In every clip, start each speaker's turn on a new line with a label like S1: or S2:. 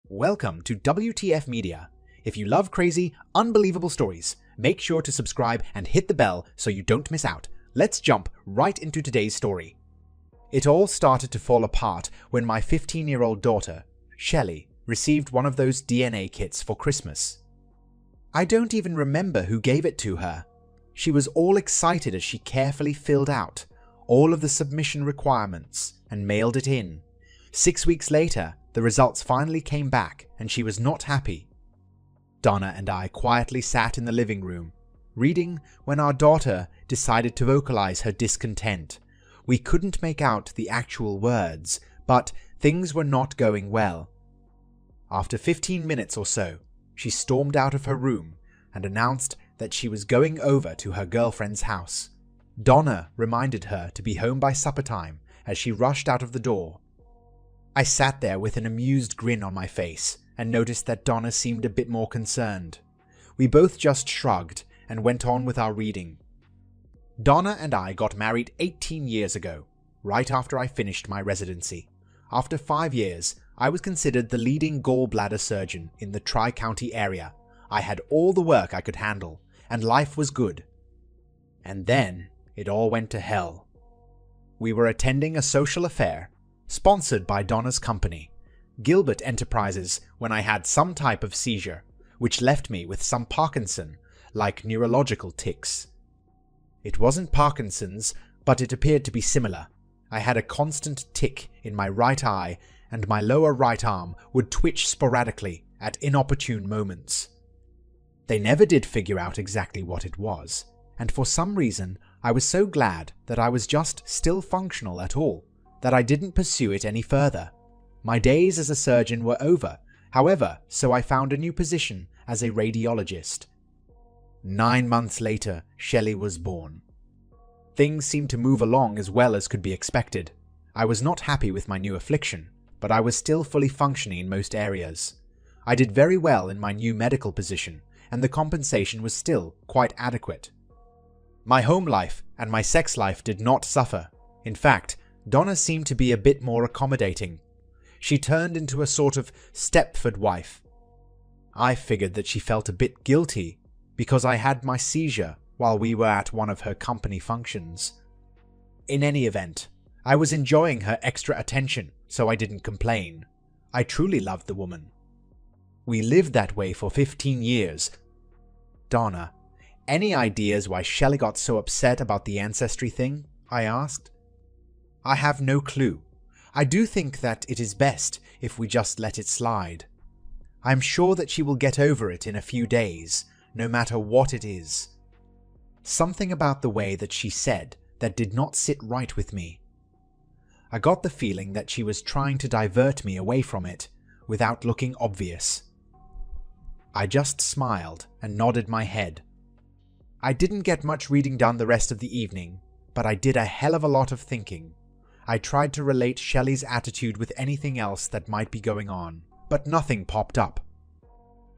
S1: Welcome to WTF Media. If you love crazy, unbelievable stories, make sure to subscribe and hit the bell so you don't miss out. Let's jump right into today's story. It all started to fall apart when my 15-year-old daughter, Shelley, received one of those DNA kits for Christmas. I don't even remember who gave it to her. She was all excited as she carefully filled out all of the submission requirements and mailed it in. 6 weeks later, the results finally came back and she was not happy. Donna and I quietly sat in the living room, reading when our daughter decided to vocalize her discontent. We couldn't make out the actual words, but things were not going well. After 15 minutes or so, she stormed out of her room and announced that she was going over to her girlfriend's house. Donna reminded her to be home by supper time as she rushed out of the door. I sat there with an amused grin on my face and noticed that Donna seemed a bit more concerned. We both just shrugged and went on with our reading. Donna and I got married 18 years ago, right after I finished my residency. After 5 years, I was considered the leading gallbladder surgeon in the Tri-County area. I had all the work I could handle, and life was good. And then it all went to hell. We were attending a social affair sponsored by Donna's company, Gilbert Enterprises, when I had some type of seizure, which left me with some Parkinson-like neurological tics. It wasn't Parkinson's, but it appeared to be similar. I had a constant tic in my right eye, and my lower right arm would twitch sporadically at inopportune moments. They never did figure out exactly what it was, and for some reason I was so glad that I was just still functional at all, that I didn't pursue it any further. My days as a surgeon were over, however, so I found a new position as a radiologist. 9 months later, Shelley was born. Things seemed to move along as well as could be expected. I was not happy with my new affliction, but I was still fully functioning in most areas. I did very well in my new medical position, and the compensation was still quite adequate. My home life and my sex life did not suffer. In fact, Donna seemed to be a bit more accommodating. She turned into a sort of Stepford wife. I figured that she felt a bit guilty because I had my seizure while we were at one of her company functions. In any event, I was enjoying her extra attention, so I didn't complain. I truly loved the woman. We lived that way for 15 years. Donna, any ideas why Shelley got so upset about the ancestry thing? I asked. I have no clue. I do think that it is best if we just let it slide. I'm sure that she will get over it in a few days, no matter what it is. Something about the way that she said that did not sit right with me. I got the feeling that she was trying to divert me away from it without looking obvious. I just smiled and nodded my head. I didn't get much reading done the rest of the evening, but I did a hell of a lot of thinking. I tried to relate Shelley's attitude with anything else that might be going on, but nothing popped up.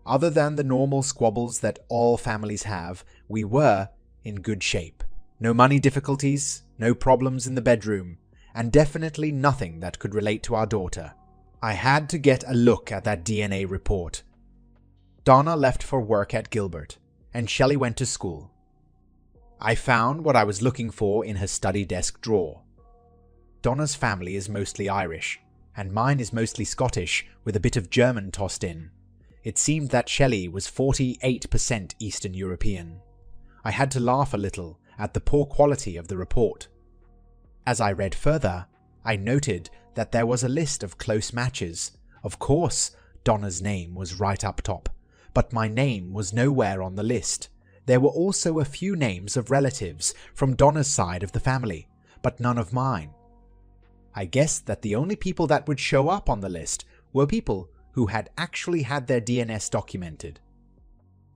S1: Other than the normal squabbles that all families have, we were in good shape. No money difficulties, no problems in the bedroom, and definitely nothing that could relate to our daughter. I had to get a look at that DNA report. Donna left for work at Gilbert, and Shelley went to school. I found what I was looking for in her study desk drawer. Donna's family is mostly Irish, and mine is mostly Scottish with a bit of German tossed in. It seemed that Shelley was 48% Eastern European. I had to laugh a little at the poor quality of the report. As I read further, I noted that there was a list of close matches. Of course, Donna's name was right up top, but my name was nowhere on the list. There were also a few names of relatives from Donna's side of the family, but none of mine. I guessed that the only people that would show up on the list were people who had actually had their DNS documented.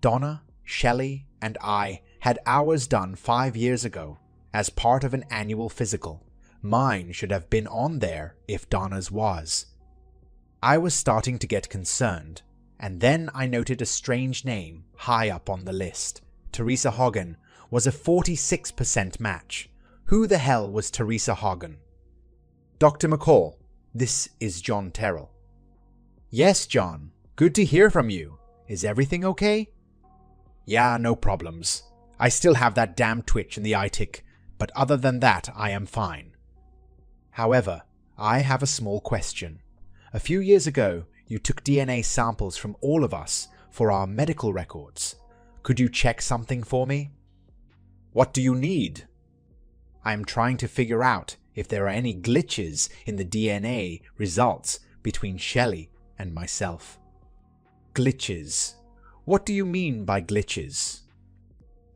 S1: Donna, Shelley, and I had ours done 5 years ago as part of an annual physical. Mine should have been on there if Donna's was. I was starting to get concerned, and then I noted a strange name high up on the list. Teresa Hogan was a 46% match. Who the hell was Teresa Hogan? Dr. McCall, this is John Terrell. Yes, John. Good to hear from you. Is everything okay? Yeah, no problems. I still have that damn twitch in the eye tick, but other than that, I am fine. However, I have a small question. A few years ago, you took DNA samples from all of us for our medical records. Could you check something for me? What do you need? I am trying to figure out if there are any glitches in the DNA results between Shelley and myself. Glitches. What do you mean by glitches?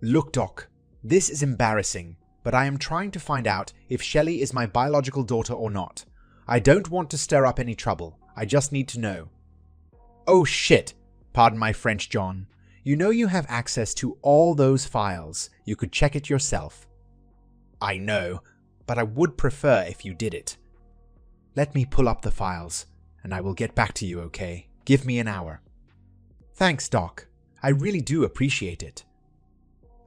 S1: Look, Doc, this is embarrassing, but I am trying to find out if Shelley is my biological daughter or not. I don't want to stir up any trouble. I just need to know. Oh shit! Pardon my French, John. You know you have access to all those files. You could check it yourself. I know, but I would prefer if you did it. Let me pull up the files, and I will get back to you, okay? Give me an hour. Thanks, Doc. I really do appreciate it.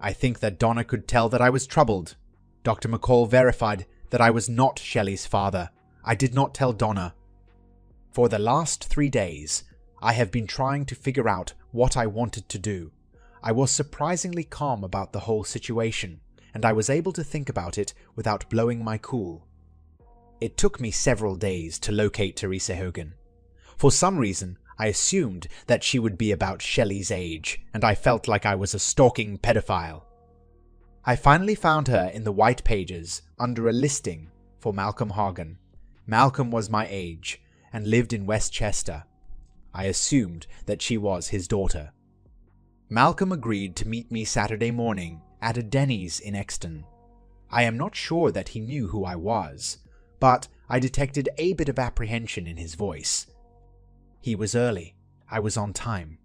S1: I think that Donna could tell that I was troubled. Dr. McCall verified that I was not Shelley's father. I did not tell Donna. For the last 3 days, I have been trying to figure out what I wanted to do. I was surprisingly calm about the whole situation, and I was able to think about it without blowing my cool. It took me several days to locate Teresa Hogan. For some reason, I assumed that she would be about Shelley's age, and I felt like I was a stalking pedophile. I finally found her in the white pages under a listing for Malcolm Hagen. Malcolm was my age and lived in Westchester. I assumed that she was his daughter. Malcolm agreed to meet me Saturday morning at a Denny's in Exton. I am not sure that he knew who I was, but I detected a bit of apprehension in his voice. He was early. I was on time.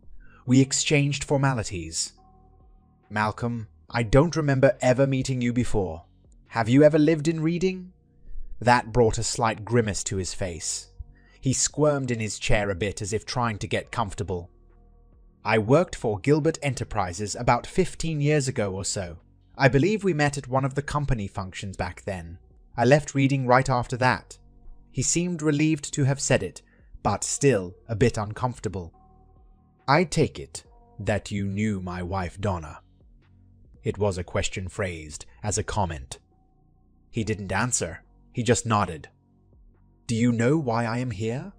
S1: We exchanged formalities. Malcolm, I don't remember ever meeting you before. Have you ever lived in Reading? That brought a slight grimace to his face. He squirmed in his chair a bit as if trying to get comfortable. I worked for Gilbert Enterprises about 15 years ago or so. I believe we met at one of the company functions back then. I left Reading right after that. He seemed relieved to have said it, but still a bit uncomfortable. I take it that you knew my wife Donna. It was a question phrased as a comment. He didn't answer. He just nodded. Do you know why I am here?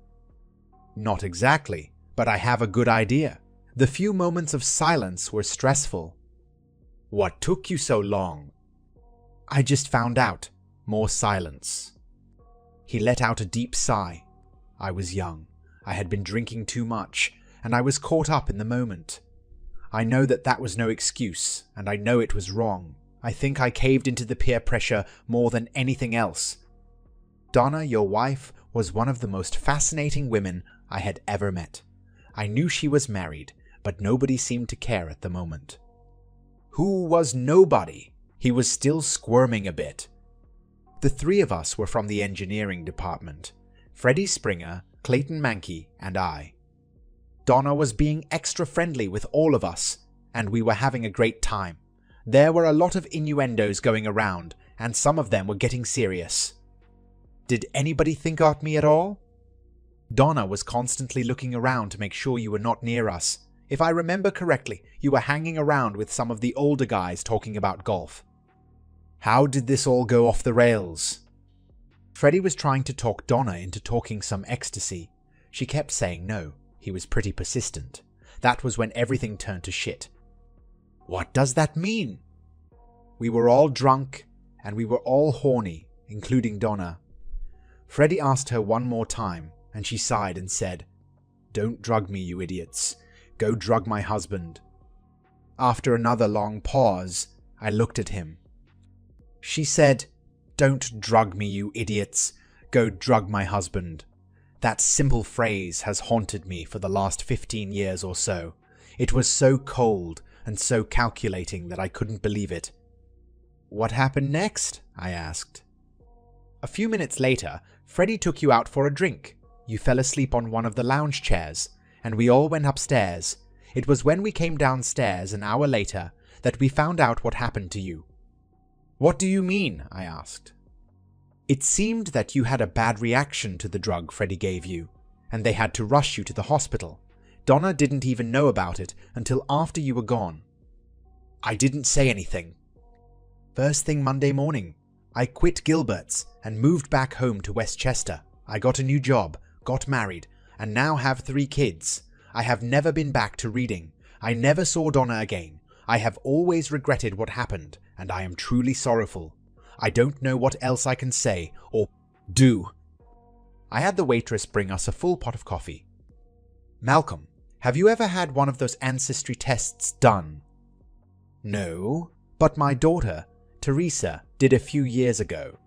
S1: Not exactly, but I have a good idea. The few moments of silence were stressful. What took you so long? I just found out. More silence. He let out a deep sigh. I was young. I had been drinking too much, and I was caught up in the moment. I know that that was no excuse, and I know it was wrong. I think I caved into the peer pressure more than anything else. Donna, your wife, was one of the most fascinating women I had ever met. I knew she was married, but nobody seemed to care at the moment. Who was nobody? He was still squirming a bit. The three of us were from the engineering department. Freddie Springer, Clayton Mankey, and I. Donna was being extra friendly with all of us, and we were having a great time. There were a lot of innuendos going around, and some of them were getting serious. Did anybody think about me at all? Donna was constantly looking around to make sure you were not near us. If I remember correctly, you were hanging around with some of the older guys talking about golf. How did this all go off the rails? Freddie was trying to talk Donna into talking some ecstasy. She kept saying no. He was pretty persistent. That was when everything turned to shit. What does that mean? We were all drunk, and we were all horny, including Donna. Freddie asked her one more time, and she sighed and said, "Don't drug me, you idiots. Go drug my husband." After another long pause, I looked at him. She said, "Don't drug me, you idiots. Go drug my husband." That simple phrase has haunted me for the last 15 years or so. It was so cold and so calculating that I couldn't believe it. What happened next? I asked. A few minutes later, Freddie took you out for a drink. You fell asleep on one of the lounge chairs, and we all went upstairs. It was when we came downstairs an hour later that we found out what happened to you. What do you mean? I asked. It seemed that you had a bad reaction to the drug Freddie gave you. and they had to rush you to the hospital. Donna didn't even know about it until after you were gone." "I didn't say anything." "First thing Monday morning, I quit Gilbert's and moved back home to Westchester. I got a new job, got married, and now have 3 kids. I have never been back to reading. I never saw Donna again. I have always regretted what happened, and I am truly sorrowful. I don't know what else I can say or do." I had the waitress bring us a full pot of coffee. "Malcolm, have you ever had one of those ancestry tests done?" "No, but my daughter, Teresa, did a few years ago."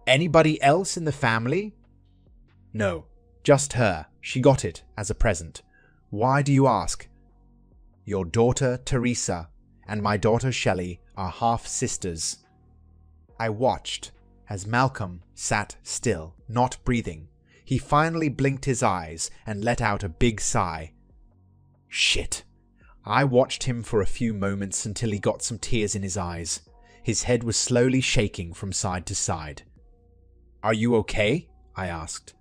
S1: "Anybody else in the family?" "No, just her. She got it as a present. Why do you ask?" "Your daughter, Teresa, and my daughter Shelley are half-sisters." I watched as Malcolm sat still, not breathing. He finally blinked his eyes and let out a big sigh. Shit. I watched him for a few moments until he got some tears in his eyes. His head was slowly shaking from side to side. "Are you okay?" I asked.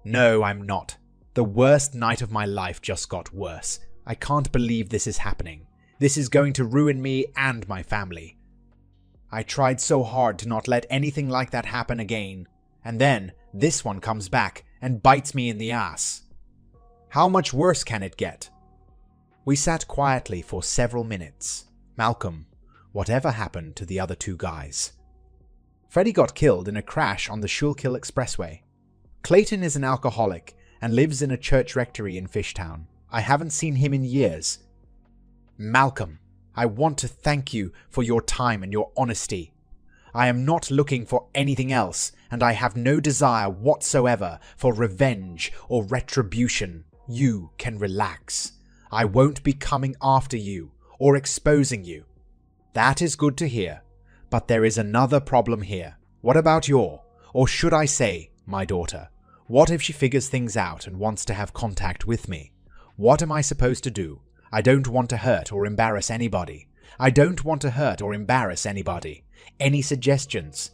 S1: "No, I'm not. The worst night of my life just got worse. I can't believe this is happening. This is going to ruin me and my family. I tried so hard to not let anything like that happen again, and then this one comes back and bites me in the ass. How much worse can it get?" We sat quietly for several minutes. "Malcolm, whatever happened to the other 2 guys?" "Freddie got killed in a crash on the Schuylkill Expressway. Clayton is an alcoholic and lives in a church rectory in Fishtown. I haven't seen him in years." "Malcolm, I want to thank you for your time and your honesty. I am not looking for anything else, and I have no desire whatsoever for revenge or retribution. You can relax. I won't be coming after you or exposing you." "That is good to hear, but there is another problem here. What about or should I say, my daughter? What if she figures things out and wants to have contact with me? What am I supposed to do? I don't want to hurt or embarrass anybody. Any suggestions?"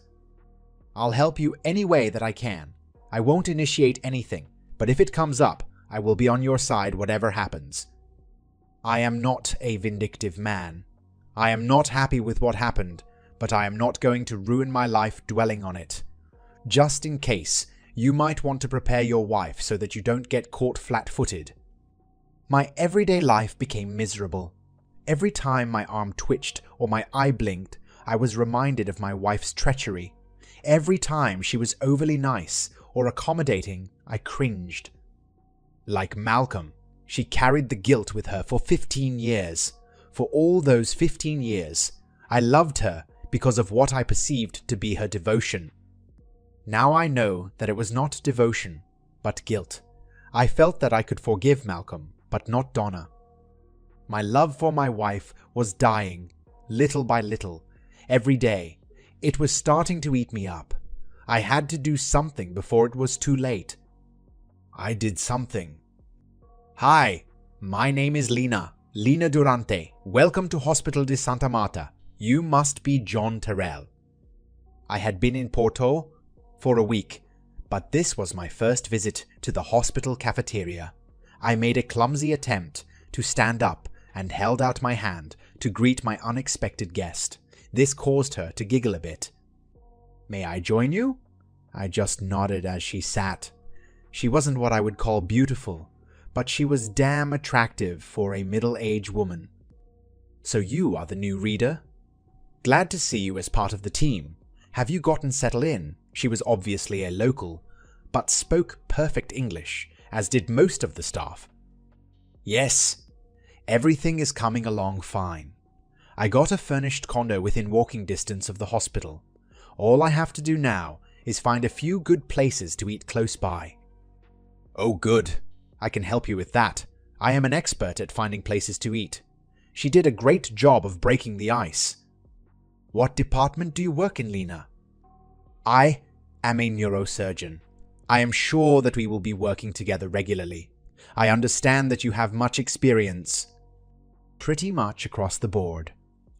S1: "I'll help you any way that I can. I won't initiate anything, but if it comes up, I will be on your side whatever happens. I am not a vindictive man. I am not happy with what happened, but I am not going to ruin my life dwelling on it. Just in case, you might want to prepare your wife so that you don't get caught flat-footed." My everyday life became miserable. Every time my arm twitched or my eye blinked, I was reminded of my wife's treachery. Every time she was overly nice or accommodating, I cringed. Like Malcolm, she carried the guilt with her for 15 years. For all those 15 years, I loved her because of what I perceived to be her devotion. Now I know that it was not devotion, but guilt. I felt that I could forgive Malcolm, but not Donna. My love for my wife was dying, little by little, every day. It was starting to eat me up. I had to do something before it was too late. I did something. "Hi, my name is Lina Durante. Welcome to Hospital de Santa Marta. You must be John Terrell." I had been in Porto for a week, but this was my first visit to the hospital cafeteria. I made a clumsy attempt to stand up and held out my hand to greet my unexpected guest. This caused her to giggle a bit. "May I join you?" I just nodded as she sat. She wasn't what I would call beautiful, but she was damn attractive for a middle-aged woman. "So you are the new reader? Glad to see you as part of the team. Have you gotten settled in?" She was obviously a local, but spoke perfect English, as did most of the staff. "Yes, everything is coming along fine. I got a furnished condo within walking distance of the hospital. All I have to do now is find a few good places to eat close by." "Oh good, I can help you with that. I am an expert at finding places to eat." She did a great job of breaking the ice. "What department do you work in, Lina?" "I am a neurosurgeon. I am sure that we will be working together regularly. I understand that you have much experience." "Pretty much across the board.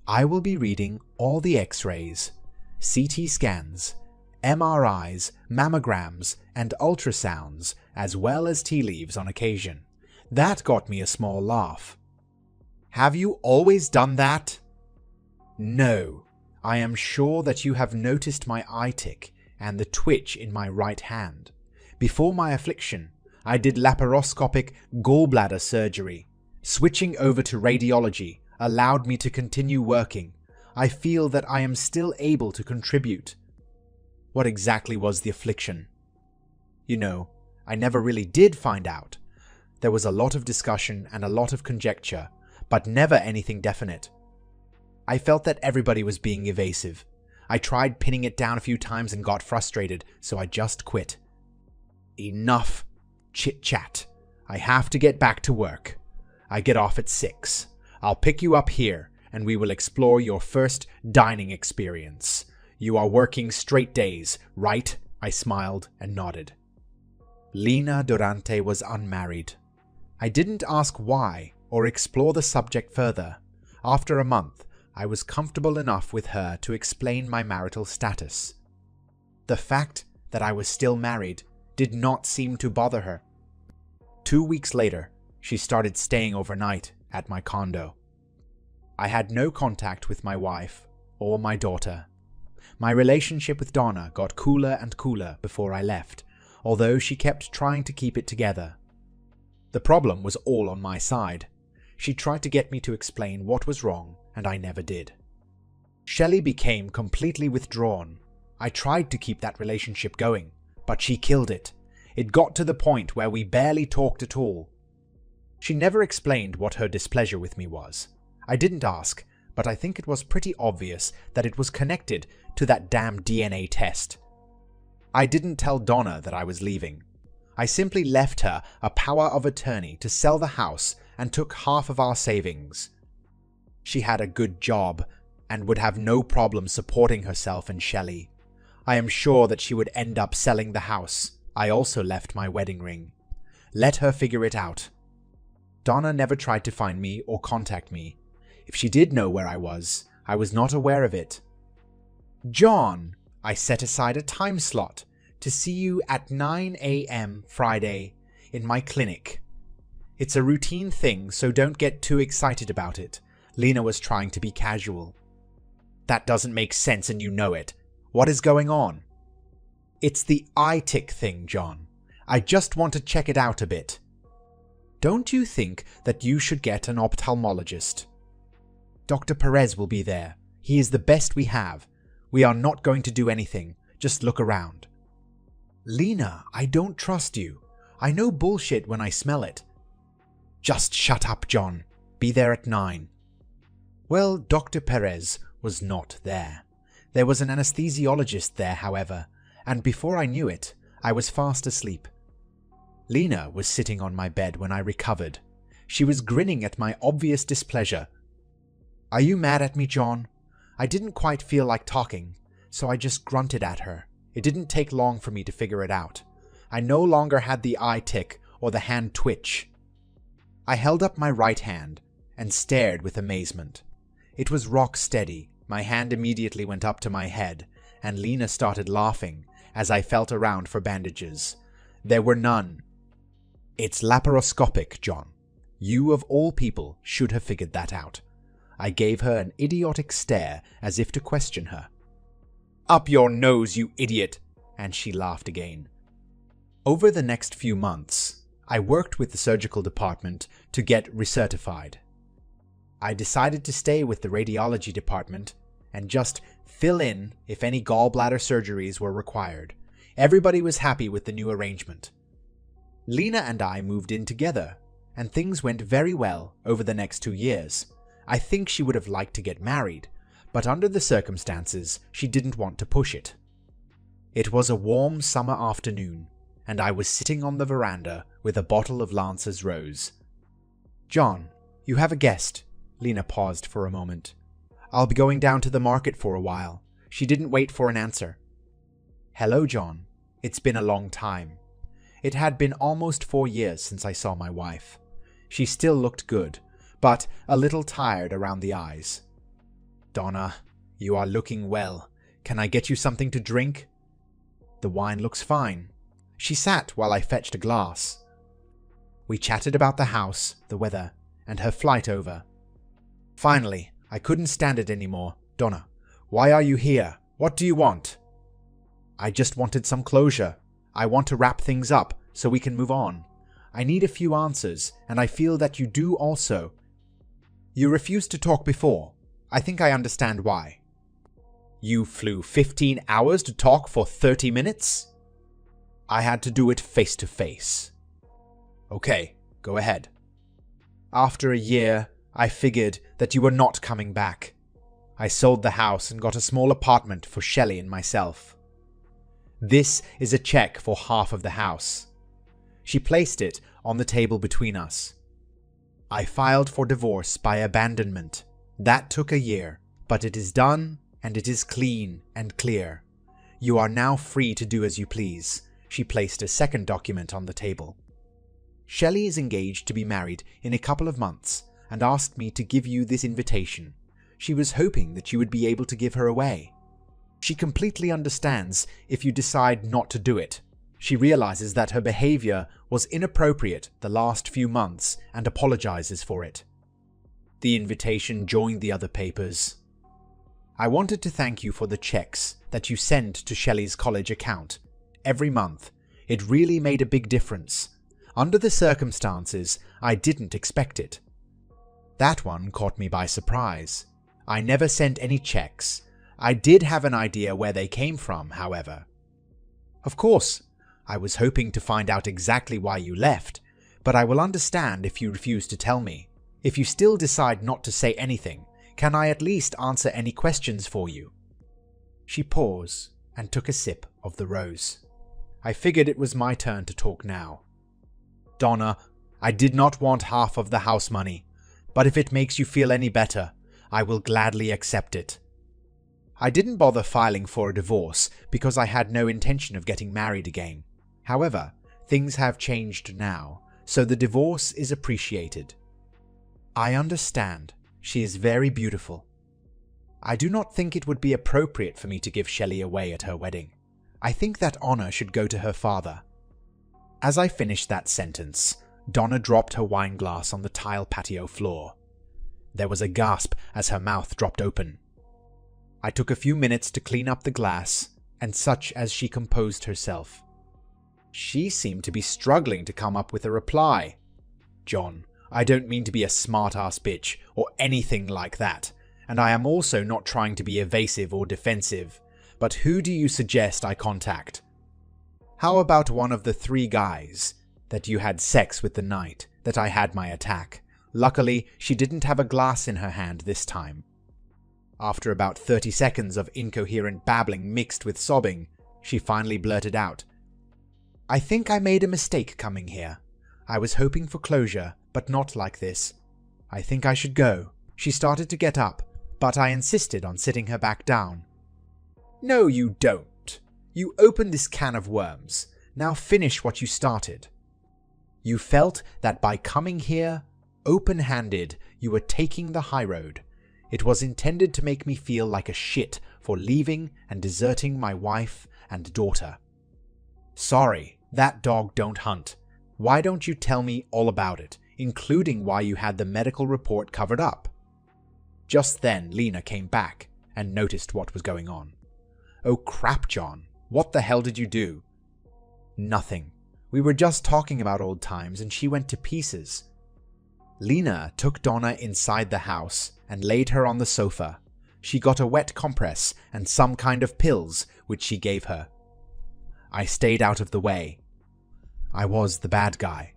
S1: I will be reading all the X-rays, CT scans, MRIs, mammograms, and ultrasounds, as well as tea leaves on occasion. That got me a small laugh. "Have you always done that?" "No. I am sure that you have noticed my eye tic and the twitch in my right hand. Before my affliction, I did laparoscopic gallbladder surgery. Switching over to radiology allowed me to continue working. I feel that I am still able to contribute." "What exactly was the affliction?" "You know, I never really did find out. There was a lot of discussion and a lot of conjecture, but never anything definite. I felt that everybody was being evasive. I tried pinning it down a few times and got frustrated, so I just quit." "Enough chit-chat. I have to get back to work. I get off at 6. I'll pick you up here, and we will explore your first dining experience. You are working straight days, right?" I smiled and nodded. Lina Durante was unmarried. I didn't ask why or explore the subject further. After a month, I was comfortable enough with her to explain my marital status. The fact that I was still married did not seem to bother her. 2 weeks later, she started staying overnight at my condo. I had no contact with my wife or my daughter. My relationship with Donna got cooler and cooler before I left, although she kept trying to keep it together. The problem was all on my side. She tried to get me to explain what was wrong, and I never did. Shelley became completely withdrawn. I tried to keep that relationship going, but she killed it. It got to the point where we barely talked at all. She never explained what her displeasure with me was. I didn't ask, but I think it was pretty obvious that it was connected to that damn DNA test. I didn't tell Donna that I was leaving. I simply left her a power of attorney to sell the house and took half of our savings. She had a good job and would have no problem supporting herself and Shelley. I am sure that she would end up selling the house. I also left my wedding ring. Let her figure it out. Donna never tried to find me or contact me. If she did know where I was not aware of it. "John, I set aside a time slot to see you at 9 a.m. Friday in my clinic. It's a routine thing, so don't get too excited about it." Lina was trying to be casual. "That doesn't make sense and you know it. What is going on?" "It's the eye tic thing, John. I just want to check it out a bit." "Don't you think that you should get an ophthalmologist?" "Dr. Perez will be there. He is the best we have. We are not going to do anything. Just look around." "Lina, I don't trust you. I know bullshit when I smell it." "Just shut up, John. Be there at 9. Well, Dr. Perez was not there. There was an anesthesiologist there, however, and before I knew it, I was fast asleep. Lina was sitting on my bed when I recovered. She was grinning at my obvious displeasure. "Are you mad at me, John?" I didn't quite feel like talking, so I just grunted at her. It didn't take long for me to figure it out. I no longer had the eye tic or the hand twitch. I held up my right hand and stared with amazement. It was rock steady. My hand immediately went up to my head, and Lina started laughing as I felt around for bandages. There were none. "It's laparoscopic, John. You of all people should have figured that out." I gave her an idiotic stare as if to question her. "Up your nose, you idiot!" and she laughed again. Over the next few months, I worked with the surgical department to get recertified. I decided to stay with the radiology department and just fill in if any gallbladder surgeries were required. Everybody was happy with the new arrangement. Lina and I moved in together, and things went very well over the next 2 years. I think she would have liked to get married, but under the circumstances, she didn't want to push it. It was a warm summer afternoon, and I was sitting on the veranda with a bottle of Lance's Rose. "John, you have a guest." Lina paused for a moment. "I'll be going down to the market for a while." She didn't wait for an answer. "Hello, John. It's been a long time." It had been almost 4 years since I saw my wife. She still looked good, but a little tired around the eyes. "Donna, you are looking well. Can I get you something to drink?" The wine looks fine." She sat while I fetched a glass. We chatted about the house, the weather, and her flight over. Finally, I couldn't stand it anymore. "Donna, why are you here? What do you want?" "I just wanted some closure. I want to wrap things up so we can move on. I need a few answers, and I feel that you do also." "You refused to talk before. I think I understand why." "You flew 15 hours to talk for 30 minutes?" "I had to do it face to face." "Okay, go ahead." "After a year, I figured that you were not coming back. I sold the house and got a small apartment for Shelley and myself. This is a check for half of the house." She placed it on the table between us. "I filed for divorce by abandonment. That took a year, but it is done and it is clean and clear. You are now free to do as you please." She placed a second document on the table. "Shelley is engaged to be married in a couple of months and asked me to give you this invitation. She was hoping that you would be able to give her away. She completely understands if you decide not to do it. She realizes that her behavior was inappropriate the last few months and apologizes for it." The invitation joined the other papers. "I wanted to thank you for the checks that you send to Shelley's college account every month. It really made a big difference. Under the circumstances, I didn't expect it." That one caught me by surprise. I never sent any checks. I did have an idea where they came from, however. "Of course, I was hoping to find out exactly why you left, but I will understand if you refuse to tell me. If you still decide not to say anything, can I at least answer any questions for you?" She paused and took a sip of the rose. I figured it was my turn to talk now. "Donna, I did not want half of the house money, but if it makes you feel any better, I will gladly accept it. I didn't bother filing for a divorce because I had no intention of getting married again. However, things have changed now, so the divorce is appreciated. I understand. She is very beautiful. I do not think it would be appropriate for me to give Shelley away at her wedding. I think that honor should go to her father." As I finished that sentence, Donna dropped her wine glass on the tile patio floor. There was a gasp as her mouth dropped open. I took a few minutes to clean up the glass, and such as she composed herself. She seemed to be struggling to come up with a reply. "John, I don't mean to be a smart-ass bitch or anything like that, and I am also not trying to be evasive or defensive, but who do you suggest I contact? How about one of the 3 guys that you had sex with the night that I had my attack? Luckily, she didn't have a glass in her hand this time." After about 30 seconds of incoherent babbling mixed with sobbing, she finally blurted out, "I think I made a mistake coming here. I was hoping for closure, but not like this. I think I should go." She started to get up, but I insisted on sitting her back down. "No, you don't. You opened this can of worms. Now finish what you started. You felt that by coming here, open-handed, you were taking the high road. It was intended to make me feel like a shit for leaving and deserting my wife and daughter. Sorry, that dog don't hunt. Why don't you tell me all about it, including why you had the medical report covered up?" Just then, Lena came back and noticed what was going on. "Oh crap, John. What the hell did you do?" "Nothing. We were just talking about old times and she went to pieces." Lena took Donna inside the house and laid her on the sofa. She got a wet compress and some kind of pills, which she gave her. I stayed out of the way. I was the bad guy.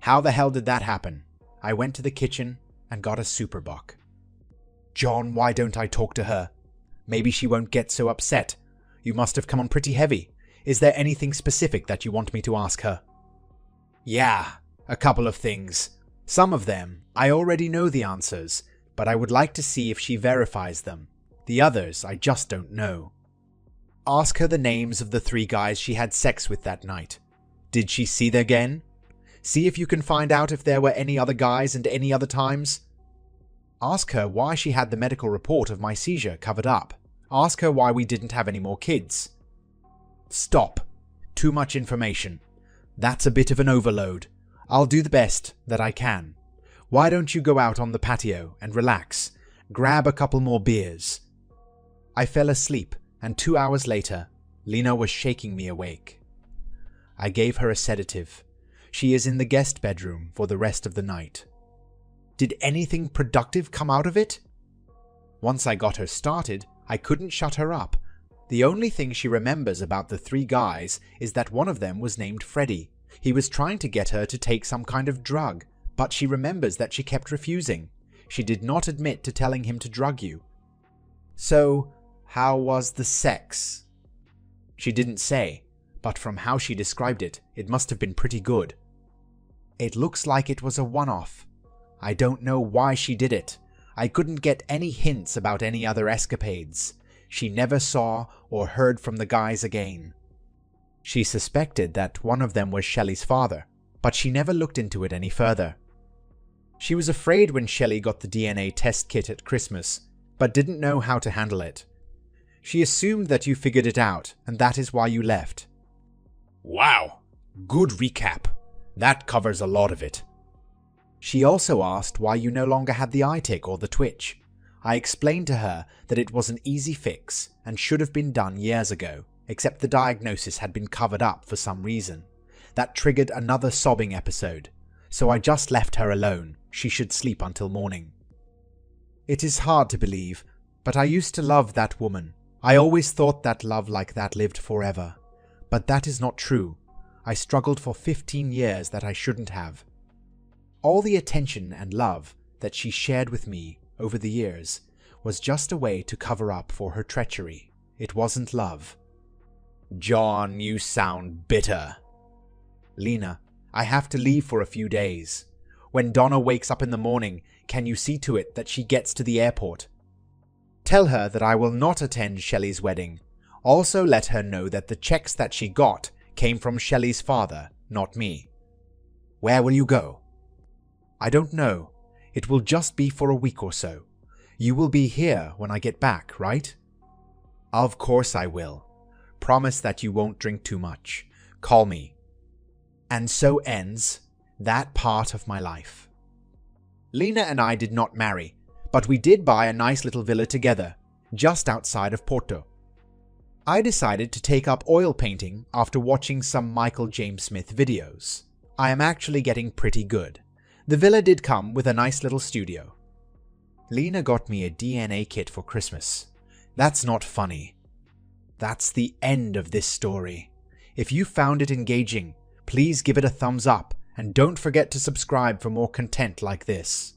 S1: How the hell did that happen? I went to the kitchen and got a Superboc. "John, why don't I talk to her? Maybe she won't get so upset. You must have come on pretty heavy. Is there anything specific that you want me to ask her?" "Yeah, a couple of things. Some of them, I already know the answers, but I would like to see if she verifies them. The others, I just don't know. Ask her the names of the 3 guys she had sex with that night. Did she see them again? See if you can find out if there were any other guys and any other times. Ask her why she had the medical report of my seizure covered up. Ask her why we didn't have any more kids. Stop. Too much information. That's a bit of an overload. I'll do the best that I can. Why don't you go out on the patio and relax? Grab a couple more beers. I fell asleep, and 2 hours later, Lena was shaking me awake. I gave her a sedative. She is in the guest bedroom for the rest of the night. Did anything productive come out of it? Once I got her started, I couldn't shut her up. The only thing she remembers about the 3 guys is that one of them was named Freddy. He was trying to get her to take some kind of drug, but she remembers that she kept refusing. She did not admit to telling him to drug you. So, how was the sex? She didn't say, but from how she described it, it must have been pretty good. It looks like it was a one-off. I don't know why she did it. I couldn't get any hints about any other escapades. She never saw or heard from the guys again. She suspected that one of them was Shelley's father, but she never looked into it any further. She was afraid when Shelley got the DNA test kit at Christmas, but didn't know how to handle it. She assumed that you figured it out, and that is why you left. Wow, good recap. That covers a lot of it. She also asked why you no longer had the eye tic or the twitch. I explained to her that it was an easy fix and should have been done years ago, except the diagnosis had been covered up for some reason. That triggered another sobbing episode, so I just left her alone. She should sleep until morning. It is hard to believe, but I used to love that woman. I always thought that love like that lived forever. But that is not true. I struggled for 15 years that I shouldn't have. All the attention and love that she shared with me over the years was just a way to cover up for her treachery. It wasn't love. John, you sound bitter. Lena, I have to leave for a few days. When Donna wakes up in the morning, can you see to it that she gets to the airport? Tell her that I will not attend Shelley's wedding. Also let her know that the checks that she got came from Shelley's father, not me. Where will you go? I don't know. It will just be for a week or so. You will be here when I get back, right? Of course I will. Promise that you won't drink too much. Call me. And so ends that part of my life. Lena and I did not marry, but we did buy a nice little villa together, just outside of Porto. I decided to take up oil painting after watching some Michael James Smith videos. I am actually getting pretty good. The villa did come with a nice little studio. Lena got me a DNA kit for Christmas. That's not funny. That's the end of this story. If you found it engaging, please give it a thumbs up and don't forget to subscribe for more content like this.